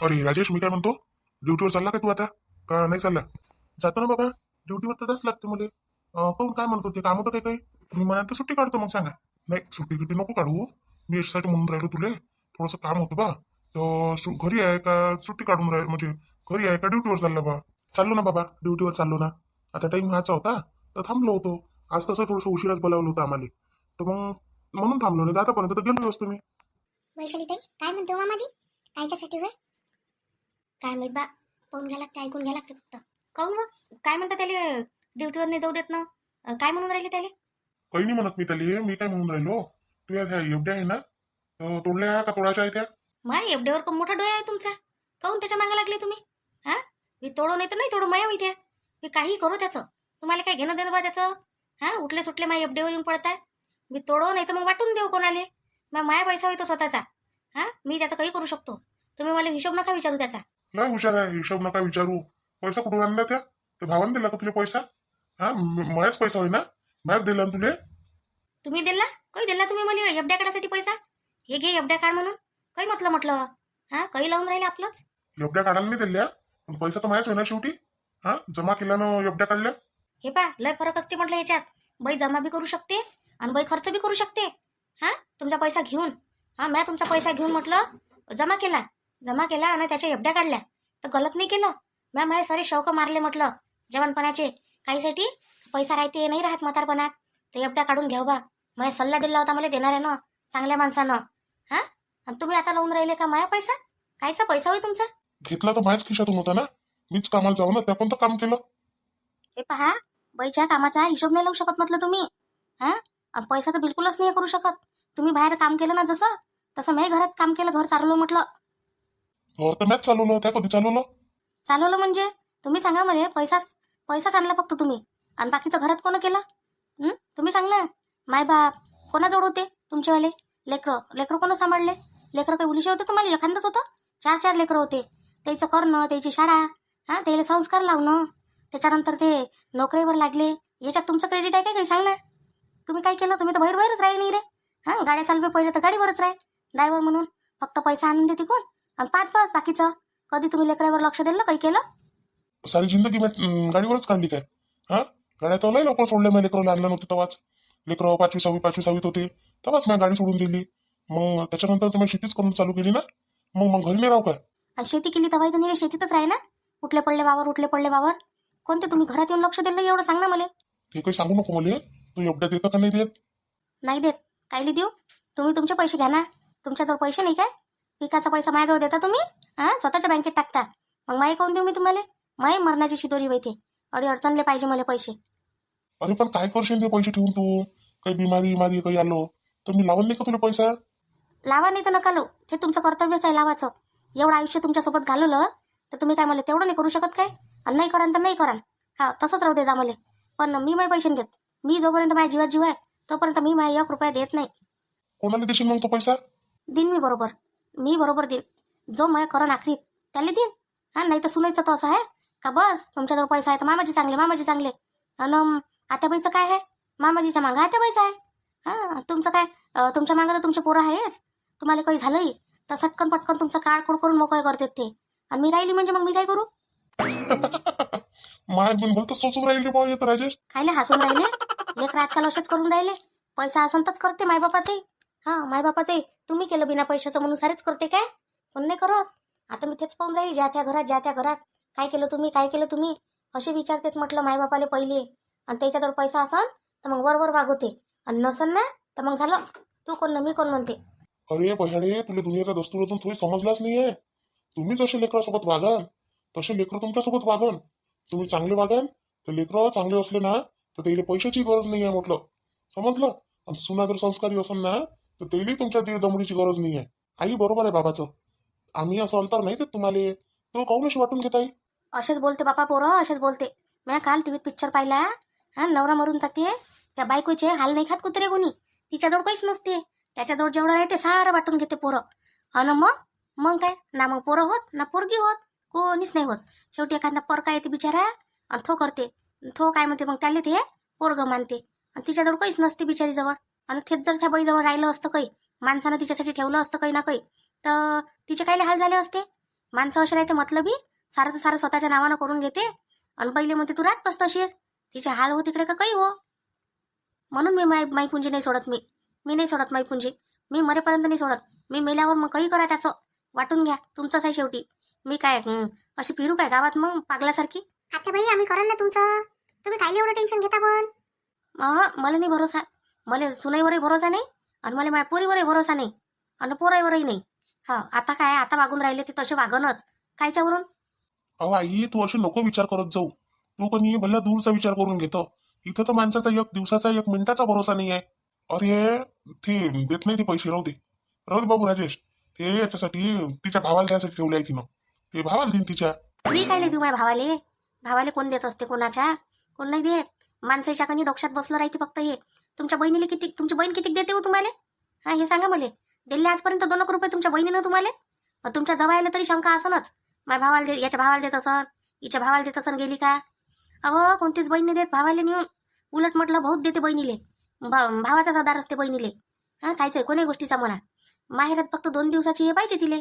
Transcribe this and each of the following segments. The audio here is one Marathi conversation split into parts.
अरे राजेश, मी काय म्हणतो, ड्युटीवर चालला का तू आता, का नाही चालला? जातो ना बाबा, ड्युटीवर तर जास्त लागतं मला. काहून, काय म्हणतो, ते काम होतं काही काही, मी म्हणाल तर सुट्टी काढतो, मग सांगा. नाही, सुट्टी गिट्टी नको काढू. मी याच्यासाठी म्हणून राहिलो तुले, थोडंसं काम होतं बा. तर घरी आहे का सुट्टी काढून राहील, म्हणजे घरी आहे का ड्युटीवर चालला बा? चाललो ना बाबा, ड्युटीवर चाललो ना. आता टाइम हाचा होता, तर थांबलो होतो. आज कसं थोडंसं उशिराच बोलावलं होतं आम्हाला, तर मग म्हणून थांबलो. नाही तर आतापर्यंत तर गेलो असतो मी. वैशाली ताई, काय म्हणते हो मामाजी? कायच्यासाठी होय? काय माहित बा, पाहून घ्या लागते, ऐकून घ्या लागते फक्त. काहून मग काय म्हणता त्याला? ड्युटीवर नाही जाऊ देत ना? काय म्हणून राहिले त्याला? काही नाही म्हणत मी त्याला, मी काय म्हणून राहिलो, तू या एवढ्या आहे ना, तोडल्या का तोडायच्या आहे त्या? माय एवढ्यावर खूप मोठा डोळा आहे तुमचा. काहून त्याच्या मागे लागले तुम्ही? हा, मी तोडू नाही तर नाही तोडू, माया माहिती आहे. मी काही करू त्याचं, तुम्हाला काय घेणं देणं बा त्याचं? हा, उठले सुटले माय एवढ्यावर येऊन पडताय. मी तोडू नाही तर मग वाटून देऊ कोणाले. मग माया पैसा होतो स्वतःचा. हा, मी त्याचं काही करू शकतो. तुम्ही मला हिशोब नका विचारू त्याचा. लय हुशार आहे, हिशोब नका विचारू. पैसा कुठून आणला त्या भावानं दिला का तुला पैसा? हा, माझ्याच पैसा होय ना, माझ्याच दिला ना तुले. तुम्ही दिला? काही दिला तुम्ही मला एफड्या काढासाठी पैसा? हे घे एफड्या काढ म्हणून. काही म्हटलं. हा, काही लावून राहिले आपलंच. एवढ्या काढायला नाही दिल्या, पण पैसा तर माझ्याच होय ना शेवटी. हा, जमा केल्यानं एवढ्या काढल्या. हे पा, लय फरक असते म्हटलं याच्यात. बाई जमा बी करू शकते आणि बाई खर्च बी करू शकते. हा, तुमचा पैसा घेऊन, हा, मी तुमचा पैसा घेऊन म्हटलं जमा केला आणि त्याच्या एफड्या काढल्या, तर गलत नाही केलं. माझे सारे शौक मारले म्हटलं जवानपणाचे. काहीसाठी पैसा राहते नाही राहत म्हातारपणात, ते एफड्या काढून घ्याव बा. माझा सल्ला दिला होता मला देणाऱ्यानं, चांगल्या माणसानं. हा, आणि तुम्ही आता लावून राहिले का माया पैसा? कायचा पैसा होय तुमचा? घेतला तर माझ्याच खिशातून होता ना, मीच कामाला जाऊ ना, त्या पण तर काम केलं. हे पहा, बाईच्या कामाचा हिशोब नाही लावू शकत म्हटलं तुम्ही. हा, आणि पैसा तर बिलकुलच नाही करू शकत. तुम्ही बाहेर काम केलं ना, जसं तसं मी घरात काम केलं, घर चालवलं म्हटलं. घर तर मॅच चालवलं, त्या कधी चालवलं? चालवलं म्हणजे तुम्ही सांगा मला. पैसाच आणला फक्त तुम्ही, आणि बाकीचं घरात कोण केलं? तुम्ही सांग ना. माय बाप कोणाजवळ होते तुमचेवाले? लेकरं कोण सांभाळले? लेकरं काही उलिशे होते तुम्हाला? एखादंच होतं? चार चार लेकरं होते. त्याचं करणं, त्याची शाळा, हा, त्याला संस्कार लावणं, त्याच्यानंतर ते नोकरीवर लागले. याच्यात तुमचं क्रेडिट आहे काही सांग ना. तुम्ही काय केलं? तुम्ही तर बाहेरच राही नाही रे. हा, गाड्या चालवे पहिले तर गाडीवरच राह, ड्रायव्हर म्हणून. फक्त पैसा आणून देते कोण, आणि पाच बस बाकीचं. कधी तुम्ही लेकरावर लक्ष दिलं, काही केलं? सारी जिंदगी मी गाडीवरच काढली काय? हा, गाड्या तर लय लवकर सोडल्या, मी लेकरं आणलं नव्हतं तेव्हाच. लेकरं 5वी 6वीत होते तेव्हाच मी गाडी सोडून दिली. मग त्याच्यानंतर तुम्ही शेतीच करून चालू केली ना, मग घरी नाही राहू काय? आणि शेती केली तर तुम्ही शेतीतच राही ना. उठले पडले वावर. कोणते तुम्ही घरात येऊन लक्ष दिलं एवढं सांग ना मला. ते काही सांगू नको मला, तू एवढ्या देतं का नाही देत? नाही देत? कायले देऊ? तुम्ही तुमचे पैसे घ्या ना. तुमच्याजवळ पैसे नाही काय? पिकाचा पैसा माझ्याजवळ देता तुम्ही? हा, स्वतःच्या बँकेत टाकता. मग माई कोण देऊ मी तुम्हाला? माई मरणाची शिदोरी वैते. अडी अडचणले पाहिजे मला पैसे. अरे पण काय करशील ते पैसे ठेवून तू? काही बिमारी काही आलो तर मी लावून नाही का तुला पैसा? लावा नाही तर नका लो, ते तुमचं कर्तव्यच आहे लावाचं. एवढं आयुष्य तुमच्यासोबत घालवलं, तर तुम्ही काय मला तेवढं नाही करू शकत काय? आणि नाही कराल तर नाही कराल. हा, तसंच राहू दे जा मला. पण मी माझे पैसे नाही देत. मी जोपर्यंत माझ्या जीवात जीव आहे तोपर्यंत मी माझ्या 1 रुपया देत नाही. कोणाला देशील मग तो पैसा? दिन मी बरोबर दिन. जो माझ्या करण आखरीत त्याला दिन. हा, नाही तर सुनायचं तर असं आहे का, बस तुमच्याजवळ पैसा आहे तर मामाजी चांगले. आणि आत्याबाईचं काय आहे? मामाजीच्या मागं आत्याबाईचं आहे. हा, तुमचं काय? तुमच्या मागं तर तुमचे पोरं आहेच. तुम्हाला काही झालंही तर सटकन पटकन तुमचं काळखोड करून मोकळे करतात ते. आणि मी राहिली म्हणजे मग मी काय करू? माय पण भलतं सोचून राहिली बा येत राजेश. खायला हसून राहिले. लेकर आजकाल असेच करून राहिले. पैसा असन तरच करते मायबापाचे. हा, मायबापाचे तुम्ही केलं बिना पैशाचं म्हणून सारेच करते काय? पण नाही करत. आता मी तेच पाहून राहिली, ज्या त्या घरात काय केलं तुम्ही असे विचारतेत म्हटलं मायबापाले पहिले. आणि त्याच्याजवळ पैसा असन तर मग वर वागवते, आणि नसन ना तर मग झालं तू कोण ना मी कोण म्हणते. अरे बह्याडे, तुला दुनियाचा दस्तूर अजून थोडी समजलाच नाहीये. तुम्ही जसे लेकरासोबत वागाल तसे लेकरं तुमच्यासोबत वागन. तुम्ही चांगले वागाल तर लेकरं चांगले असले ना, तर त्याला पैशाची गरज नाही आहे म्हटलं, समजलं? आणि सुना जर संस्कारी असेल ना, तर त्याला तुमच्या दीड दमडीची गरज नाही आहे. आई बरोबर आहे बाबाचं. आम्ही असं अंतर नाही देत तुम्हाला, तो काहून अशी वाटून घेत आई? असेच बोलते बापा पोरं, असेच बोलते. मी काल टीव्हीत पिक्चर पाहिला. हा, नवरा मरून जाते, त्या बायकोचे हाल नाही खात कुत्रे कोणी. तिच्याजवळ काहीच नसते, त्याच्याजवळ जेवढं आहे ते सारं वाटून घेते पोरं. आणि मग काय ना, मग पोरं होत ना पोरगी होत, कोणीच नाही होत. शेवटी एखादा परका येते बिचारा आणि थो करते. थो काय म्हणते मग त्याला ते पोरग मानते. आणि तिच्याजवळ काहीच नसते बिचारीजवळ. आणि तेच जर त्या बाईजवळ राहिलं असतं काही, माणसानं तिच्यासाठी ठेवलं असतं काही ना काही, तर तिचे काय हाल झाले असते. माणसं असे राहते मतलबी, सारं सारं स्वतःच्या नावानं करून घेते आणि पहिले म्हणते तू राहत बस तशीच. तिचे हाल हो तिकडे का काही हो. म्हणून मी माईपुंजी नाही सोडत. मी नाही सोडत माईपुंजी. मी मरेपर्यंत नाही सोडत. मी मेल्यावर मग काही करा त्याचं, वाटून घ्या, तुमचंच आहे शेवटी. मी काय अशी फिरू काय गावात मग पागलासारखी? आता बाई आम्ही करल ना तुमचं, तुम्ही काय एवढं टेन्शन घेता पण? मला नाही भरोसा. मला सुनाईवरही भरोसा नाही आणि मला माझ्या पोरीवरही भरोसा नाही आणि पोराईवरही नाही. आता काय, आता वागून राहिले ते तसे वागणच कायच्यावरून. अहो आई, तू असे नको विचार करत जाऊ. तू कोणी भल्या दूरचा विचार करून घेतो. इथं तर माणसाचा एक दिवसाचा एक मिनिटाचा भरोसा नाही आहे. अरे ते देत नाही ते पैसे. राहू दे बाबू राजेश. ते याच्यासाठी तिच्या भावाला द्यायसाठी ठेवले आहे तिनं. ते भावाला देईन तिच्या. मी काय देऊ माझ्या भावाले कोण देत असते कोणाच्या? कोण नाही देत. माणसाच्या कणी डोक्यात बसलं राहते फक्त हे. तुमच्या बहिणीला किती, तुमची बहीण किती देते हो तुम्हाला? हे सांगा मला. दिले आजपर्यंत 2 लाख रुपये तुमच्या बहिणीनं तुम्हाला? तुमच्या जवळ तरी शंका असनच. माझ्या भावाला याच्या भावाला देत असन, हिच्या भावाला देत असन, गेली का? अहो कोणतीच बहीण नाही देत भावाला नेऊन. उलट म्हटलं बहुत देते बहिणीले. भावाचाच आधार असते बहिणीले. कायच कोणी गोष्टीचा म्हणा. माहेरात फक्त 2 दिवसाची हे पाहिजे तिले.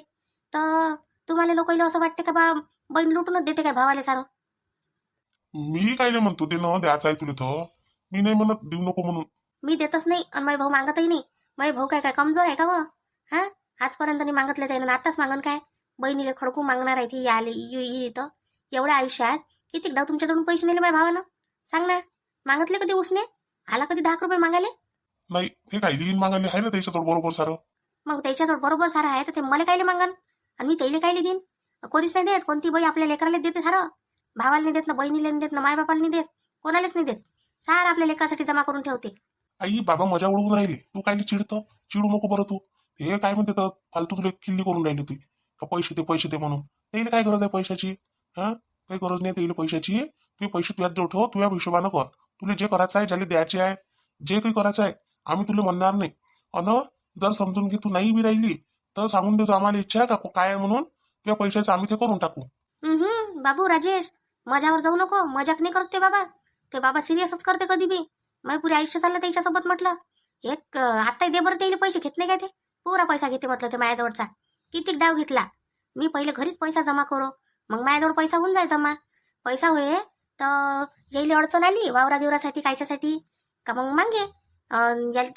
तर तुम्हाला लोकांना असं वाटते का बा बहीण लुटूनच देते काय भावाले सारं? मी काय नाही म्हणतो ते न द्यायचं आहे तुला. तर मी नाही म्हणत देऊ नको म्हणून. मी देतच नाही आणि माझे भाऊ मागतही नाही. माझे भाऊ काय कमजोर आहे का व? आजपर्यंत नाही मागितले त्यानं, आताच मागन काय? बहिणीला खडकू मागणार आहे ती आले इथं. एवढ्या आयुष्यात किती तुमच्याकडून पैसे नेले माझ्या भावानं? सांग ना. मागितले कधी उसने? आला कधी 10 रुपये मागायले? नाही, हे काय लिहिन मागायला आहे ना त्याच्याजवळ बरोबर सारं. मग त्याच्याजवळ बरोबर सारं आहे तर ते मला कायले मागन आणि मी त्याला कायले देईन? कोणीच नाही देत. कोणती बाई आपल्या लेकराला देते सारं? भावाला नाही देत ना, बहिणीला नाही देत ना, मायबापाला नाही देत, कोणालाच नाही देत. सारं आपल्या लेकरासाठी जमा करून ठेवते. आई बाबा मजा उडवून राहिले. तू काय चिडतो? चिडू नको बरं तू. हे काय म्हणते तर फालतू तुला किल्ली करून राहिली ती. का पैसे दे म्हणून. त्याला काय गरज आहे पैशाची? काही गरज नाही त्याला पैशाची. तुझे पैसे तुझ्यात जवळ ठेव, तुझ्या हिशोबानं कर. तुला जे करायचं आहे, ज्याला द्यायचे आहे, जे काही करायचं आहे, आम्ही तुला म्हणणार नाही. अन जर समजून घे तू नाही बी राहिली तर सांगून देतो आम्हाला इच्छा आहे का काय आहे म्हणून. तुझ्या पैशाचं आम्ही ते करून टाकू. बाबू राजेश, मजावर जाऊ नको. मजाक नाही करते बाबा. ते बाबा सिरियसच करते कधी बी. मग पुरे आयुष्य चाललं त्याच्यासोबत म्हटलं. एक आता दे बरं त्याला पैसे घेत नाही काय? ते पुरा पैसा घेते म्हटलं ते माझ्याजवळचा. किती डाव घेतला मी. पहिले घरीच पैसा जमा करो, मग माझ्याजवळ पैसा होऊन जाय जमा. पैसा होय तर यायला अडचण आली वावरा गिवरासाठी कायच्यासाठी का मग मागे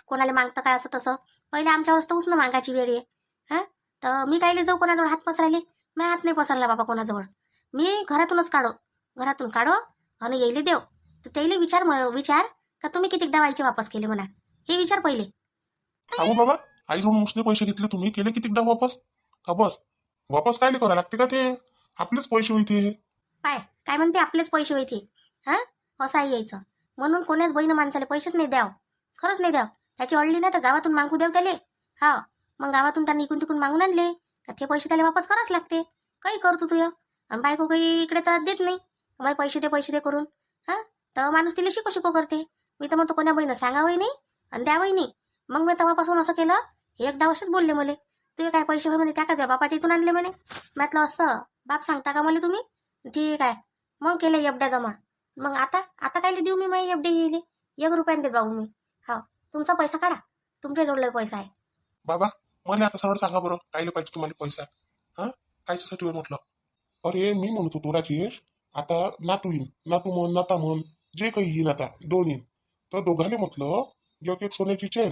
कोणाला मागतं काय असं तसं. पहिले आमच्यावरच तर उसनं मागायची वेळ आहे. तर मी कायले जाऊ कोणाजवळ हात पसरायले? मी हात नाही पसरला बाबा कोणाजवळ. मी घरातूनच घरातून काढो आणि येईले देव. तर त्याला विचार का तुम्ही किती डावायचे वापस केले म्हणा, हे विचार पहिले. अहो बाबा, आईजवळ उसने पैसे घेतले तुम्ही, केले किती डाव वापस? का बस वापस काय करायला लागते का? ते आपलेच पैसे होते. काय म्हणते आपलेच पैसे होते? असं यायचं म्हणून कोणाच बहीण माणसाला पैसेच नाही द्याव. खरंच नाही द्याव. त्याची अडली ना तर गावातून मागू द्याव त्याले. मग गावातून त्यांनी इकून तिकून मागून आणले का ते पैसे त्याला वापस करावंच लागते. काही करतो तुझ्या आणि बायको काही इकडे तर देत नाही. मग पैसे दे करून. तर माणूस तिला शिको करते. मी तर म्हणतो कोणा बहिणं सांगावंही नाही आणि द्यावंही नाही. मग मी तेव्हापासून असं केलं. एक डाव असेच बोलले मला, तुझे काय पैसे होय म्हणे त्या का बापाच्या इथून आणले म्हणे. म्हटलं असं बाप सांगता का मला तुम्ही? ठीक आहे. मग केलं एफड्या जमा. मग आता काय देऊ मी माझी एफडी येईल 1 रुपयाने देत बाबू मी. तुमचा पैसा काढा, तुमच्या जोडलेला पैसा आहे. बाबा मला आता सरळ सांगा बरं, कायले पाहिजे तुम्हाला पैसा? कायच्यासाठी होय म्हटलं? अरे मी म्हणतो तो राजेश, आता नातू येईन, नातू म्हण नाता म्हण, जे काही येईन आता 2 येईन. तर दोघाले म्हटलं एक सोन्याची चेन,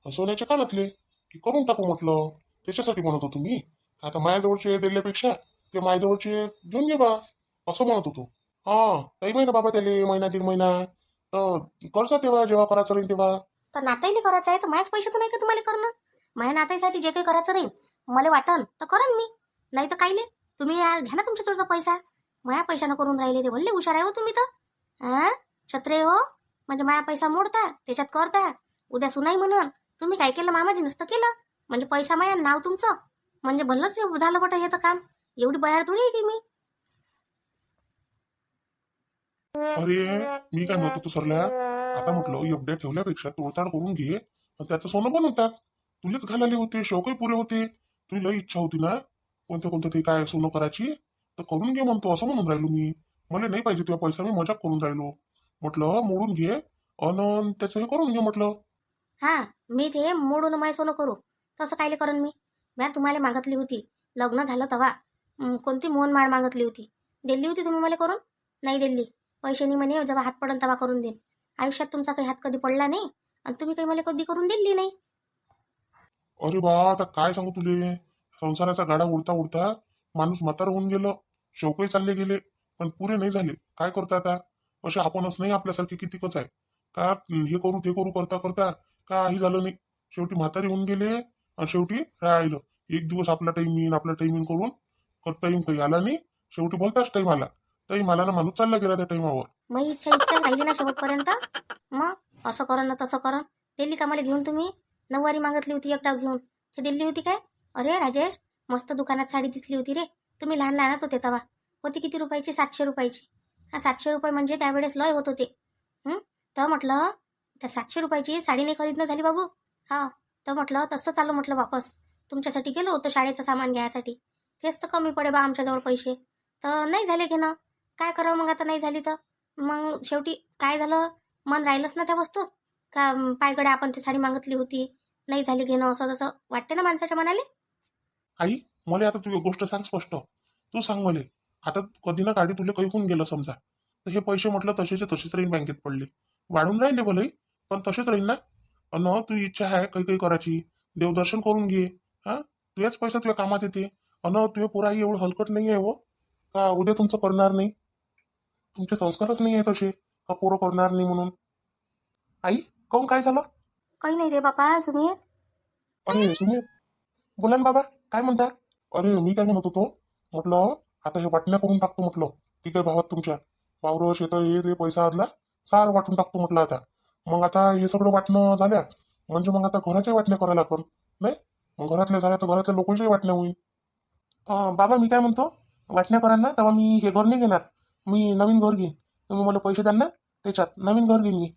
सोन्याचे कानातले की करून टाकू म्हटलं. त्याच्यासाठी म्हणत होतो मी. आता माझ्याजवळचे दिल्यापेक्षा ते माझ्याजवळचे घेऊन घे बा, असं म्हणत होतो. काही महिना बाबा त्याले, महिना 1.5 महिना तर करसा तेव्हा, जेव्हा करायचं राहील तेव्हा. तर नाताईने करायचं आहे तर माझ्याच पैशातून नाही का तुम्हाला करणं? माझ्या नाताईसाठी जे काही करायचं राहील मला वाटन तर करण मी. नाही तर कायले तुम्ही घ्या ना तुमच्या जवळचा पैसा. माझ्या पैशानं करून राहिले ते भल्ले हुशार आहे हो तुम्ही तर. छत्रे हो, म्हणजे माझा पैसा मोडता त्याच्यात करता. उद्या सुनाई म्हणून तुम्ही काय केलं मामाजी नुसतं केलं म्हणजे पैसा माया नाव तुमचं म्हणजे भल्लंच झालं बट हे तर काम. एवढी बयाड थोडी आहे की मी. अरे मी काय म्हणतो तू सरल्या, आता म्हटलं एवढ्या ठेवल्यापेक्षा तोडताड करून घे आणि त्याचं सोनं बनवून टाक. तुलेच घालाले होते, शौकही पुरे होते. तुला लई इच्छा होती ना कोणतं ते काय सोनं करायची, तर करून घे म्हणतो. असं म्हणून राहिलो मी. मला नाही पाहिजे तुझा पैसा, मी मजाक करून राहिलो. म्हटलं मोडून घे अन त्याचं हे करून घे म्हटलं. मी ते मोडून माय सोनं करू तसं कायले करण मी. तुम्हाला मागितली होती लग्न झालं तेव्हा. कोणती मोहन माळ मागितली होती? दिली होती तुम्ही मला करून? नाही दिली. पैसे नाही म्हणे, जेव्हा हात पडन तेव्हा करून देईन. आयुष्यात तुमचा काही हात कधी पडला नाही आणि तुम्ही काही मला कधी करून दिली नाही. अरे बा, आता काय सांगू तुले. संसाराचा गाडा उडता उडता माणूस म्हातार होऊन गेलं. शौकही चालले गेले, पण पुरे नाही झाले. काय करता आता? असे आपणच नाही, आपल्यासारखे कितीकच आहे का. हे करू ते करू करता करता काही झालं नाही. शेवटी म्हातारी होऊन गेले आणि शेवटी राहिलं. एक दिवस आपला टाइम येईन, आपला टाइम येईन करून टाइम काही आला नाही. शेवटी बोलताच टाइम आला. टाइम आला ना, माणूस चालला गेला त्या टाइमावर. मग इच्छा राहिली ना शेवटपर्यंत. मग असं करा ना तसं करा. दिली का मला घेऊन तुम्ही? नऊवारी मागितली होती एक डाव घेऊन, ते दिली होती काय? अरे राजेश, मस्त दुकानात साडी दिसली होती रे. तुम्ही लहान लहानच होते तेव्हा. होती किती रुपयाची? 700 रुपयाची. हा 700 रुपये म्हणजे त्यावेळेस लय होत होते. तर म्हटलं त्या 700 रुपयाची साडी नाही खरीदणं झाली बाबू. हा, तर म्हटलं तसं चालू, म्हटलं वापस तुमच्यासाठी गेलो होतो शाळेचं सामान घ्यायसाठी. तेच तर कमी पडे बा आमच्याजवळ पैसे. तर नाही झाले घेणं. काय करावं मग आता? नाही झाली तर मग शेवटी काय झालं, मन राहिलंच ना त्या वस्तूत. का पायगडे आपण ती साडी मागितली होती, नाही झाली घेणं, असं तसं वाटते ना माणसाच्या मनाले. आई, मला आता तू एक गोष्ट सांग स्पष्ट. तू सांग मला, आता कधी ना गाडी तुला काही होऊन गेलं समजा, तर हे पैसे म्हटलं तसेचे तसेच राहीन बँकेत पडले. वाढून राहिले भले, पण तसेच राहील ना. अन तू इच्छा आहे काही काही करायची, देवदर्शन करून घे. हा, तुझ्याच पैसा तुझ्या कामात येते. अन तुझ्या पोराही एवढं हलकट नाही आहे हो, का उद्या तुमचं करणार नाही. तुमचे संस्कारच नाही आहे तसे, का पोरं करणार नाही म्हणून. आई, काहून काय झालं? काही नाही रे बापा सुमित. अरे सुमित, बोला ना बाबा, काय म्हणता? अरे मी काय म्हणत होतो, म्हटलं आता हे वाटण्या करून टाकतो म्हटलं. ठीक आहे भावात तुमच्या वावर शेत हे ते पैसा आदला सार वाटून टाकतो म्हटलं आता. मग आता हे सगळं वाटणं झाल्या म्हणजे मग आता घराच्या वाटण्या करायला लागल नाही. मग घरातल्या झाल्या तर घरातल्या लोकांच्याही वाटण्या होईल. बाबा मी काय म्हणतो, वाटण्या करा ना तेव्हा मी हे घर नाही घेणार. मी नवीन घर घेईन. तुम्ही मला पैसे द्याल ना, त्याच्यात नवीन घर घेईन मी.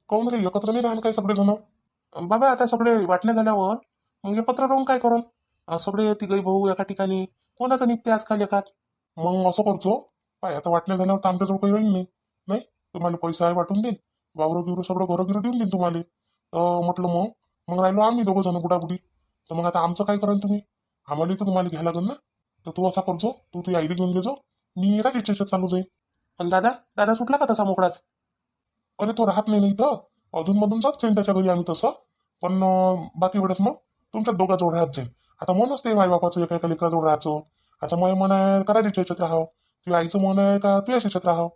काहून रे, एकत्र नाही राहाल काय सगळेजण? बाबा आता सगळे वाटण्या झाल्यावर मग एकत्र राहून काय करून, सगळे तिघही भाऊ एका ठिकाणी कोणाचं निघते आजकाल एकात. मग असं करतो, काय आता वाटण्या झाल्यावर तर आमच्याजवळ काही राहील नाही. नाही, तुम्हाला पैसा आहे वाटून देईन, वावरं गिवरं सगळं घरं गिरं देऊन देईन तुम्हाला. म्हटलं मग मग राहिलो आम्ही दोघं जण बुडाबुडी. तर मग आता आमचं काय कराल तुम्ही? आम्हाला तर तुम्हाला घ्यायला लागेल ना. तर तू असा करजो, तू आईला घेऊन घेजो, मी राजेच्या चालू जाईन. पण दादा, दादा सुटला का तसा मोकळाच? अरे तो राहत नाही इथं, अधूनमधून जात जाईन त्याच्या घरी आम्ही तसं. पण बाकी वेळेस मग तुमच्या दोघांजवळ राहत जाईल. आता मन असते माय बापाचं एका एका लेकराजवळ राहायचं. आता माझं मन आहे का राजाच्या याच्यात राहावं, तुझ्या आईचं मन आहे का तुझ्या याच्यात राहावं,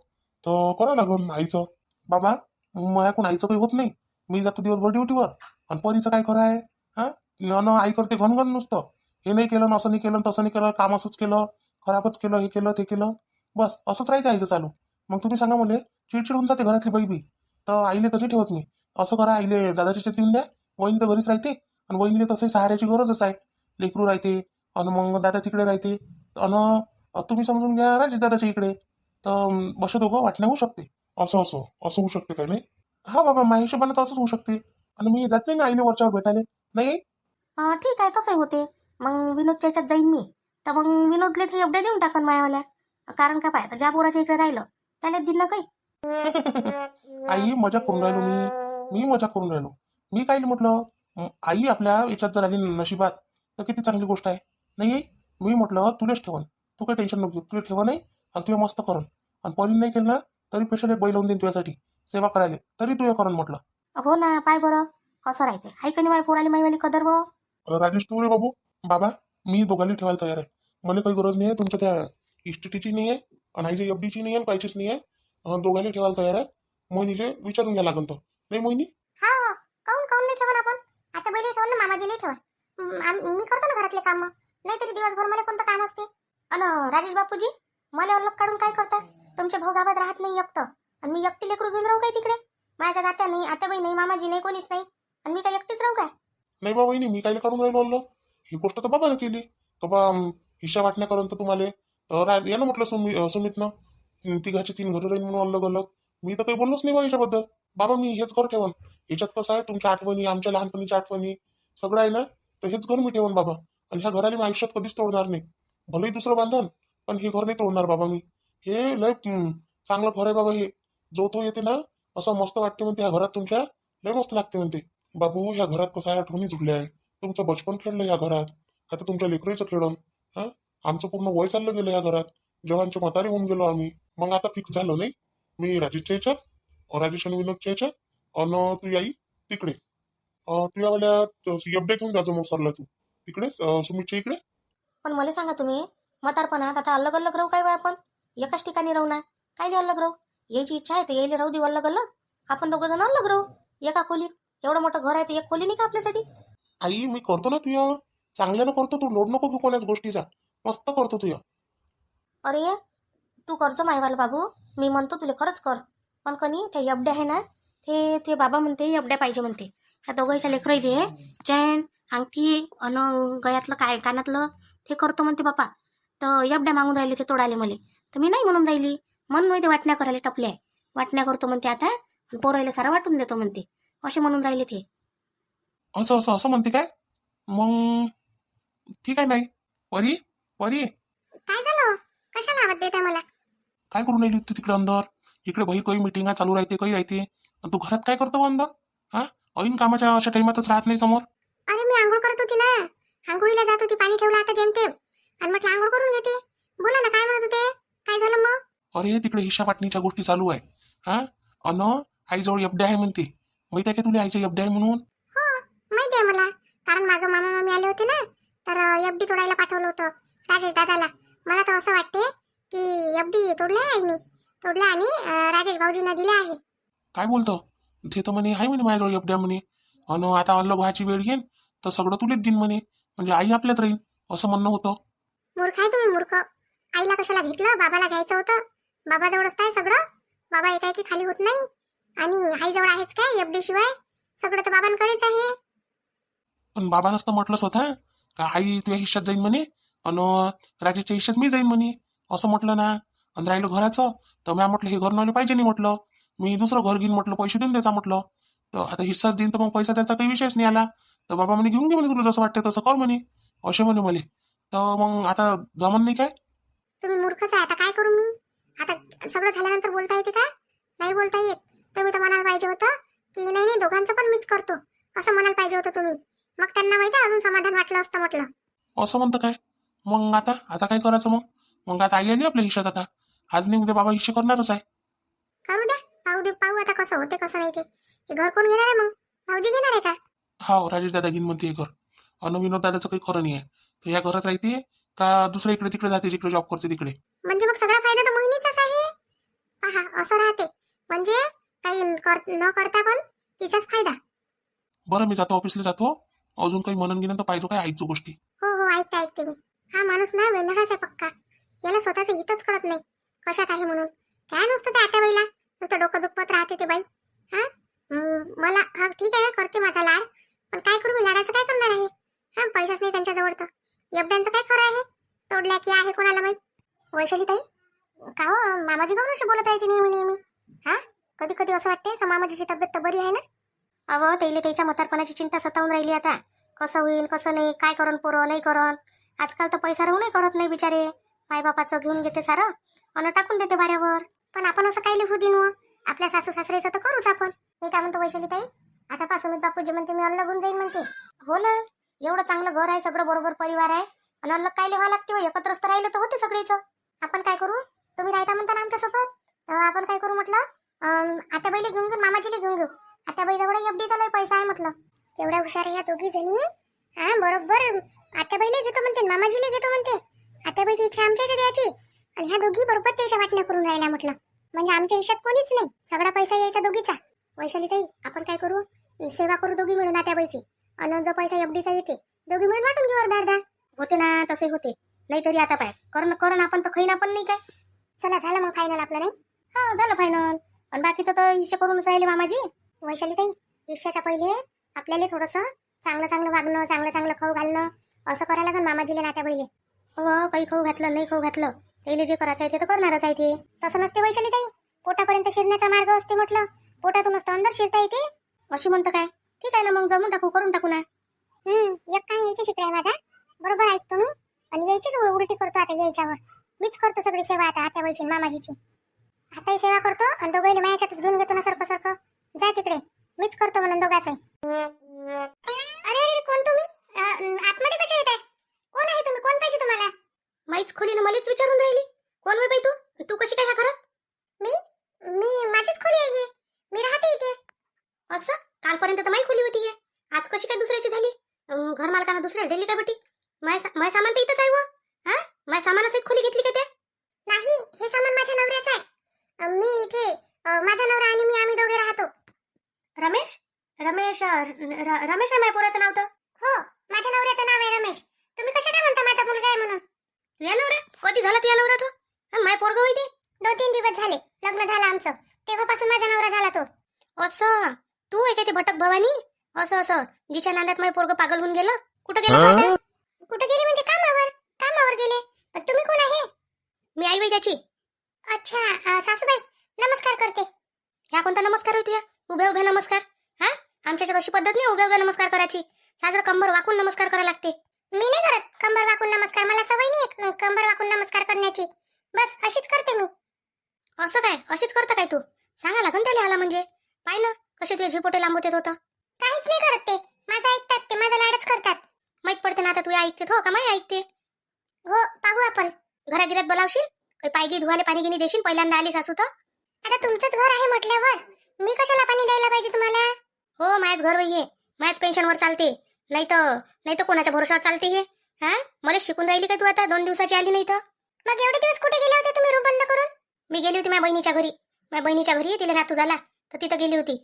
तर करावं लागून आईचं. बाबा, माझ्याकडून आईचं काही होत नाही. मी जातो दिवसभर ड्युटीवर, आणि परीचं काय खरं आहे? हा, न आई करते घनघन नुसतं. हे नाही केलं न असं नाही केलं तसं नाही केलं, काम असंच केलं, खराबच केलं, हे केलं ते केलं. बस असंच राहते आईचं चालू. मग तुम्ही सांगा मला, चिडचिड होऊन जाते घरातली बाई बी. तर आईले तशी ठेवत मी. असं करा, आईले दादाच्या शेत येऊन द्या. वहिनी तर घरीच राहते, आणि वहिनीले तसंही सहाऱ्याची गरजच आहे. लेकरू राहते आणि मग दादा तिकडे राहते. आणि तुम्ही समजून घ्या राजे दादाच्या इकडे, तर बस दोघं वाटण्या होऊ शकते. असं असं असं होऊ शकते काय नाही? हा बाबा, माझ्या हिशोबाने तर असंच होऊ शकते. आणि मी जाते ना आईने वरच्यावर भेटायला. नाही ठीक आहे तसंही होते. मग विनोदच्या याच्यात जाईन मी, तर मग विनोदले ते एवढ्या देऊन टाकन मायावाल्या. कारण का पाय, ज्या पोराच्या इकडे राहिलं त्याला दिन ना काही. आई, मजा करून राहिलो मी मजा करून राहिलो. मी काय म्हटलं, आई आपल्या याच्यात जर आली नशिबात तर किती चांगली गोष्ट आहे. नाही आई, मी म्हटलं तुलाच ठेवन, तू काही टेन्शन नको, तुला ठेवा नाही. आणि तुला मस्त करून, आणि पॉलिंग नाही केलं ना तरी स्पेशल एक बैल लावून देईन तुझ्यासाठी सेवा करायला, तरी तू हे करून म्हटलं. हो ना, पाय बरं कसं राहते. हाय का नाही माय पोराली माईवाली कदर व. राजेश, तू रे बाबू. बाबा, मी दोघांनी ठेवायला तयार आहे. मला काही गरज नाही आहे तुमच्या त्या इस्टेटीची नाही आहे, आणि आईच्या एफडीची नाही आहे, काहीचीच नाही आहे. दोघांनी ठेवायला तयार आहे. मोहिनीले विचारून घ्या लागन तो. नाही मोहिनी? हा हो, काऊन काऊन नाही ठेवण आपण. आता बैल ठेवण ना, मामाजी नाही ठेवण. मी करतो ना घरातले काम. नाहीतरी दिवसभर मला कोणतं काम असते. अन राजेश बापूजी, मला अलग काढून काय करता? तुमचे भाऊ गावात राहत नाही एकटं, आणि मी एकटी लेकरू घेऊन राहू काय तिकडे? माझ्या आत्या नाही, आत्याबाई नाही, मामाजी नाही, कोणीच नाही, आणि मी काय एकटीच राहू काय? नाही बा वहिनी, मी काय काढून राहिलो अल्लो. ही गोष्ट तर बाबाने केली. तर बा हिशा वाटण्या करून तर तुम्हाला या ना म्हटलं सुमितनं तिघाची 3 घरं राहील म्हणून अलग अलग. मी तर काही बोललोच नाही बा याच्याबद्दल. बाबा मी हेच घर ठेवन. याच्यात कसं आहे, तुमच्या आठवणी, आमच्या लहानपणीच्या आठवणी सगळं आहे ना, तर हेच घर मी ठेवन बाबा. आणि ह्या घराला मी आयुष्यात कधीच तोडणार नाही. भलेही दुसरं बांधन, पण हे घर नाही तोडणार बाबा मी. हे लय चांगलं घर आहे बाबा हे. जो तो येते ना, असं मस्त वाटते म्हणते ह्या घरात तुमच्या, लय मस्त लागते म्हणते. बाबू, ह्या घरात कसं आहे, आठवणी जुडल्या आहे. तुमचं बचपन खेळलं ह्या घरात, आता तुमच्या लेकरीचं खेळून. हा, आमचं पूर्ण वय चाललं गेलं या घरात. जेव्हाचे म्हातारे होऊन गेलो आम्ही. मग आता फिक्स झालं नाही. मी राजेशच्या याच्यात, राजेश आणि विनोदच्या याच्यात, अन तू आई तिकडे. तू यावाल्या एफड्या घेऊन जायचं मग सरला तू तिकडे सुमितच्या इकडे. पण मला सांगा तुम्ही, म्हातारपणात आता अलग अलग राहू काय बा आपण? एकाच ठिकाणी राहू ना, काय अलग राहू? यायची इच्छा आहे तर यायला राहू दे अलग अलग. आपण दोघं जण अलग राहू एका खोलीत. एवढं मोठं घर आहे तर एक खोली नाही का आपल्यासाठी? आई मी करतो ना तुझ्या, चांगल्यानं करतो. तू लोड नको घेऊ कोणाच गोष्टीचा. मस्त करतो तुझ्या. अरे तू करजो मायवाला बाबू, मी म्हणतो तुला खरंच कर. पण कनी ते एफड्या आहे ना, ते ते बाबा म्हणते एफड्या पाहिजे म्हणते. ह्या दोघांच्या लेकरायले चैन, अंगठी अन गळ्यातलं काय कानातलं ते करतो म्हणते बापा. तर एफड्या मागून राहिले ते तोडाले मले. तर मी नाही म्हणून राहिली. म्हणून नाही ते वाटण्या करायला टपल्या आहे. वाटण्या करतो म्हणते आता, पोरायला सारा वाटून देतो म्हणते, असे म्हणून राहिले ते. असं असं असं म्हणते काय? मग ठीक आहे. नाही परी, परी काय झालं? कशाला आवाज देताय मला? काय करून राहिली तू तिकडे अंदर? इकडे भाई काही मिटिंगा चालू राहते, काही राहते. आणि तू घरात काय करतो अंदर? हा, ऐन कामाच्या अशा टाइमातच राहत नाही समोर. अरे मी आंघोळ करत होती ना, आंघोळीला जात होती, पाणी ठेवलं आता जेमतेम, आणि म्हटलं आंघोळ करून घेते. बोला ना, काय म्हणत होते? काय झालं मग? अरे तिकडे हिशा वाटणीच्या गोष्टी चालू आहे. हा, अन आईजवळ एफड्या आहे म्हणते. माहिती आहे का तुला आईच्या एफड्या आहे म्हणून? हो माहिती आहे मला, कारण मागं मामा मामी आले होते ना, तर एफडी तोडायला पाठवलं होतं राजेश दादाला. मला तर असं वाटते की एफडी तोडल्या आहे आईने, तोडल्या आणि राजेश भाऊजींना दिल्या आहे. काय बोलतो? ते तर म्हणे आहे म्हणे माझ्याजवळ एफड्या म्हणे. अन आता अलग व्हायची वेळ येईन तर सगळं तुलेच देईन म्हणे. म्हणजे आई आपल्यात राहील असं म्हणणं होतं. मूर्ख आहे तुम्ही, मूर्ख. आईला कशाला घेतलं? बाबाला घ्यायचं होतं. बाबाजवळच आहे सगळं. बाबा एकाएकी खाली होत नाही. आणि आईजवळ आहेच काय एफडी शिवाय? सगळं तर बाबांकडेच आहे. पण बाबानंच तर म्हटलं स्वतः का आई तुझ्या हिश्श्यात जाईन म्हणे, अन राजेशच्या हिश्श्यात मी जाईन म्हणे, असं म्हटलं ना. आणि राहिलं घराचं, तर मी म्हटलं हे घर नवले पाहिजे नाही म्हटलं. मी दुसरं घर घेईन म्हटलं, पैसे देऊन द्यायचा म्हटलं. तर आता हिस्साच देईन तर मग पैसा त्याचा काही विषयच नाही आला. तर बाबा म्हणे घेऊन घे म्हणे, तुला जसं वाटतं तसं कर म्हणे, असे म्हणे मला. तर मग आता जमन नाही काय? तुम्ही मूर्खच आहे. आता काय करू मी? आता सगळं झाल्यानंतर बोलता येते का? नाही बोलता येत. तुम्ही तर म्हणायला पाहिजे होतं की नाही नाही, दोघांचं पण मीच करतो, असं म्हणायला पाहिजे होतं तुम्ही. मग त्यांना माहिती आहे, अजून समाधान वाटलं असतं म्हटलं. असं म्हणतं काय? मग आता आता काय करायचं मग? मग आता आई आली आपल्या हिश्श्यात. आता आज नाही उद्या बाबा हिस्से करणारच आहे. करू द्या, पाहू दे, पाहू आता कसं होते कसं नाही ते. हे घर कोण घेणार आहे मग? भाऊजी घेणार आहे का? हा, राजेश दादा घेईन म्हणते हे घर. अन विनोद दादाचं काही खरं नाही आहे. तर या घरात राहते का दुसऱ्या इकडे तिकडे जाते, जिकडे जॉब करते तिकडे. म्हणजे मग सगळा फायदा तर मोहिनीचाच आहे. पहा असं राहते, म्हणजे काही न करता पण तिचाच फायदा. बरं मी जातो, ऑफिसला जातो. अजून काही म्हणून गेलं तर पाहिजे काय आईचं गोष्टी. हो हो, ऐकते ऐकते मी. हा माणूस ना वेंधळाच आहे पक्का. याला स्वतःचं हितच कळत नाही कशात आहे म्हणून. काय नुसतं त्या आत्या बाईला नुसतं डोकं दुखत राहते ते बाई. हा, मला हा ठीक आहे, करते माझा लाड, पण काय करू मी? लाडाचं काय करणार आहे? हा, पैसाच नाही त्यांच्याजवळ तर एफड्यांचं काय खरं आहे? तोडल्या की आहे कोणाला माहित. वैशाली ताई, का हो मामाजी काहून अशी बोलत राहते नेहमी नेहमी? हा, कधी कधी असं वाटते का मामाजीची तब्येत तर बरी आहे ना? अहो त्याला त्याच्या म्हातारपणाची चिंता सतावून राहिली आता. कसं होईल कसं नाही, काय करण पोरं नाही करण. आजकाल तर पैसा राहूनही करत नाही बिचारे. मायबापाचं घेऊन घेते सारं आणि टाकून देते भाऱ्यावर. पण आपण असं काही लिहू देऊ? आपल्या सासू सासऱ्याचं तर करूच आपण. मी काय म्हणतो वैशाली ताई, आता पासून बापूजी म्हणते मी अलग होऊन जाईन म्हणते. हो ना, एवढं चांगलं घर आहे, सगळं बरोबर परिवार आहे, आणि अलग काय लिहावं लागते हो? एकत्रच तर राहिलं तर होते सगळेच. आपण काय करू? तुम्ही राहता म्हणता ना आमच्यासोबत, तर आपण काय करू म्हटलं, आत्याबाईला घेऊन घेऊन मामाजीला घेऊन घेऊ. आत्याबाई जवळ एफडीचा लय पैसा आहे म्हटलं. केवढ्या हुशार आहे या दोघी जणी. हा बरोबर, आत्याबाईला घेतो म्हणते, मामाजीला घेतो म्हणते. आत्याबाईची इच्छा आमच्या याच्यात द्यायची, आणि ह्या दोघी बरोबर त्याच्या वाटण्या करून राहिल्या म्हटलं. म्हणजे आमच्या हिशात कोणीच नाही, सगळा पैसा यायचा दोघीचा. वैशाली ताई, आपण काय करू? सेवा करू दोघी मिळून आत्याबाईची, आणि जो पैसा एफडीचा येते दोघी मिळून वाटून घेऊ अर्धा अर्धा. होते ना, तसे होते. नाही तरी आता पाय करण आपण तर खैना पण नाही काय. चला झालं मग फायनल आपलं, नाही? हा झालं फायनल. आणि बाकीचं तर हिशे करूनच राहिले मामाजी. वैशाली ताई, हिश्श्याच्या पहिले आपल्याला थोडंसं चांगलं चांगलं वागणं, चांगलं चांगलं खाऊ घालणं, असं करायला लागेल मामाजीला नात्या पहिले. हो, काही खाऊ घातलं नाही खाऊ घातलं, त्याला जे करायचं आहे ते तर करणारच आहे ते. तसं नसते वैशाली ताई, पोटापर्यंत शिरण्याचा मार्ग असते म्हटलं. पोटातूनच तर अंदर शिरता येते. अशी म्हणतं काय? ठीक आहे ना, मग जमून टाकू, करून टाकू ना. एक काम यायची शिकलाय माझा, बरोबर ऐकतो मी, आणि यायचीच उलटी करतो आता यायच्यावर. मीच करतो सगळी सेवा आता आत्याबाईची मामाजीची. आताही सेवा करतो आणि दोघांना माझ्याच्यातच घेऊन घेतो ना सारखं सारखं. जा तिकडे, मीच करतो म्हणून दोघांचं. अरे अरे, कोण तुम्ही? आतमध्ये कशा येत आहे? कोण आहे तुम्ही? कोण पाहिजे तुम्हाला? माहीच खोली ना मलाच विचारून राहिली. कोण होय बाई तू? तू कशी काय ह्या घरात? मी माझीच खोली आहे ही. मी राहते इथे. असं कालपर्यंत तर माही खोली होती हे. आज कशी काय दुसऱ्याची झाली? घर मालकानं दुसऱ्याला दिली काय बेटी? माय सामान तर इथंच आहे व. हा माय सामानाच एक खोली घेतली का ते? नाही, हे सामान माझ्या नवऱ्याचं आहे. मी इथे माझा नवरा आणि मी आम्ही दोघे राहतो. रमेश रमेश रमेश आहे माझ्या पोराचं नाव तर. हो, माझ्या नवऱ्याचं नाव आहे रमेश. तुम्ही कशा काय म्हणता माझा मुलगा आहे म्हणून? तुझ्या नवरा कधी झाला तुझ्या नवरा तो? माय पोरग होई ते. 2-3 दिवस झाले लग्न झालं आमचं. तेव्हापासून माझा नवरा झाला तो. असं तू आहे का ते भटक भवानी? असं जिच्या नांदात माझे पोरग पागल होऊन गेलं. कुठं गेलं काय ते? कुठे गेले म्हणजे कामावर गेले. तुम्ही कोण आहे? मी आई बाई त्याची. अच्छा, सासूबाई नमस्कार करते. ह्या कोणता नमस्कार होय तुझ्या? उभ्या उभ्या नमस्कार. हा आमच्याच्यात अशी पद्धत नाही उभ्या उभ्या नमस्कार करायची. साजरं कंबर वाकून नमस्कार करायला लागते. मी नाही करत कंबर वाकून नमस्कार. मला सवय नाही कंबर वाकून नमस्कार करण्याची. बस अशीच करते मी. असं काय अशीच करता काय तू? सांगा लागन त्याला आला म्हणजे. पाय ना कसे तुझे झिपोटे लांबवत येत होतं. काहीच नाही करत ते. माझं ऐकतात ते. माझा लाडच करतात. माहित पडते ना आता तू ऐकते हो का माय ऐकते. हो, पाहू आपण. घरागिरात बोलावशील काही पायगी धुवाले पाणी गिनी देशील. पहिल्यांदा आली सासू तर. आता तुमचंच घर आहे म्हटल्यावर मी कशाला पाणी द्यायला पाहिजे तुम्हाला? हो मायाच घर वही आहे. मायाच पेन्शनवर चालते. नाही तर कोणाच्या भरोशावर चालते हे. हा मला शिकून राहिली का तू आता? 2 दिवसाची आली नाही तर. मग एवढे दिवस कुठे गेले होते तुम्ही रूम बंद करून? मी गेली होती माझ्या बहिणीच्या घरी. माझ्या बहिणीच्या घरी तिला नातू झाला तर तिथं गेली होती.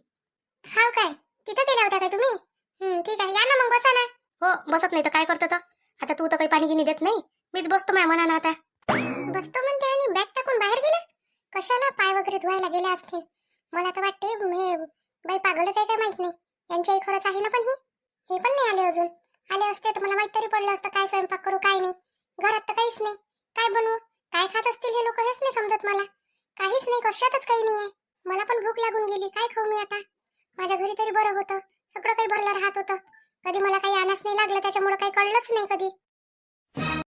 हाव काय? तिथं गेल्या होत्या काय तुम्ही? ठीक आहे, या ना मग बसा ना. हो बसत नाही तर काय करतं तर. आता तू तर काही पाणी गिनी देत नाही. मीच बसतो माझ्या मनानं आता. बसतो म्हणते आणि बॅग टाकून बाहेर गेला. कशाला? पाय वगैरे धुवायला गेले असतील. मला तर वाटते हे बाई पागलच आहे काय माहित नाही. यांच्याही खरंच आहे ना. पण हे पण नाही आले अजून. आले असते तर मला माहित तरी पडलं असतं काय स्वयंपाक करू काय नाही. घरात तर काहीच नाही. काय बनवू? काय खात असतील हे लोक हेच नाही समजत मला. काहीच नाही, कशातच काही नाही आहे. मला पण भूक लागून गेली. काय खाऊ मी आता? माझ्या घरी तरी बरं होतं. सगळं काही भरलं राहत होतं. कधी मला काही आणास नाही लागलं त्याच्यामुळे काही कळलंच नाही कधी.